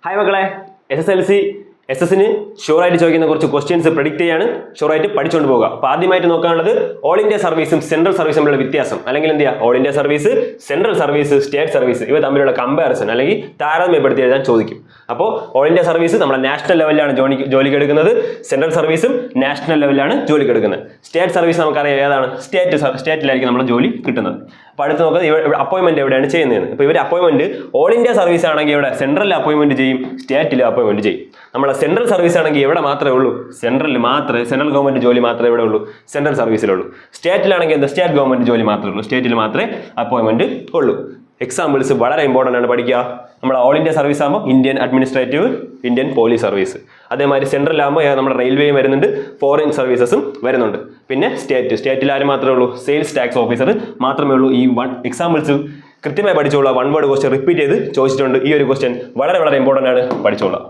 Hi മക്കളെ, SSLC SS-ന് ഷുവറായിട്ട് ചോദിക്കുന്ന കുറച്ച് ക്വസ്റ്റ്യൻസ് പ്രെഡിക്റ്റ് ചെയ്യാണ്. ഷുവറായിട്ട് പഠിച്ചുകൊണ്ട് പോകുക. അപ്പോൾ ആദ്യമായിട്ട് നോക്കാനുള്ളത് ഓൾ ഇന്ത്യ സർവീസും സെൻട്രൽ സർവീസും തമ്മിലുള്ള വ്യത്യാസം, അല്ലെങ്കിൽ എന്ത് ചെയ്യുക, all India service, central service, state service ഇവ തമ്മിലുള്ള കമ്പാരിസൺ അല്ലെങ്കിൽ താരതമ്യപ്പെടുത്തി എഴുതാൻ ചോദിക്കും. അപ്പോൾ ഓൾ ഇന്ത്യ സർവീസ് നമ്മുടെ നാഷണൽ ലെവലിലാണ് ജോലിക്ക് എടുക്കുന്നത്, സെൻട്രൽ സർവീസും നാഷണൽ ലെവലിലാണ് ജോലിക്ക് എടുക്കുന്നത്. സ്റ്റേറ്റ് സർവീസ് നമുക്കറിയാം ഏതാണ്, സ്റ്റേറ്റിലായിരിക്കും നമ്മൾ ജോലി കിട്ടുന്നത്. അപ്പോൾ അടുത്ത് നോക്കുന്നത് ഇവിടെ അപ്പോയിൻമെന്റ് എവിടെയാണ് ചെയ്യുന്നത്. ഇപ്പോൾ ഇവർ അപ്പോയിൻമെന്റ് ഓൾ ഇന്ത്യ സർവീസ് ആണെങ്കിൽ ഇവിടെ സെൻട്രലിൽ അപ്പോയിൻമെന്റ് ചെയ്യും, സ്റ്റേറ്റിൽ അപ്പോയിൻമെന്റ് ചെയ്യും. നമ്മളെ സെൻട്രൽ സർവീസ് ആണെങ്കിൽ എവിടെ മാത്രമേ ഉള്ളൂ, സെൻട്രൽ ഗവൺമെന്റ് ജോലി മാത്രമേ ഇവിടെ ഉള്ളൂ, സെൻട്രൽ സർവീസിലുള്ളൂ. സ്റ്റേറ്റിലാണെങ്കിൽ എന്താ, സ്റ്റേറ്റ് ഗവൺമെന്റ് ജോലി മാത്രമേ ഉള്ളൂ, സ്റ്റേറ്റിൽ മാത്രമേ അപ്പോയിൻമെന്റ് ഉള്ളൂ. എക്സാമ്പിൾസ് വളരെ ഇമ്പോർട്ടൻ്റ് ആണ് പഠിക്കുക. നമ്മൾ ഓൾ ഇന്ത്യ സർവീസ് ആകുമ്പോൾ Indian administrative, Indian police service. അതേമാതിരി സെൻട്രൽ ആകുമ്പോൾ നമ്മുടെ റെയിൽവേയും വരുന്നുണ്ട്, ഫോറിൻ സർവീസസും വരുന്നുണ്ട്. പിന്നെ സ്റ്റേറ്റിൽ ആരും മാത്രമേ ഉള്ളൂ, സെയിൽസ് ടാക്സ് ഓഫീസർ മാത്രമേ ഉള്ളൂ. ഈ എക്സാമ്പിൾസ് കൃത്യമായി പഠിച്ചോളാം. 1 വേർഡ് ക്വസ്റ്റ്യൻ റിപ്പീറ്റ് ചെയ്ത് ചോദിച്ചിട്ടുണ്ട്. ഈ ഒരു ക്വസ്റ്റ്യൻ വളരെ ഇമ്പോർട്ടൻ്റ് ആണ്, പഠിച്ചോളാം.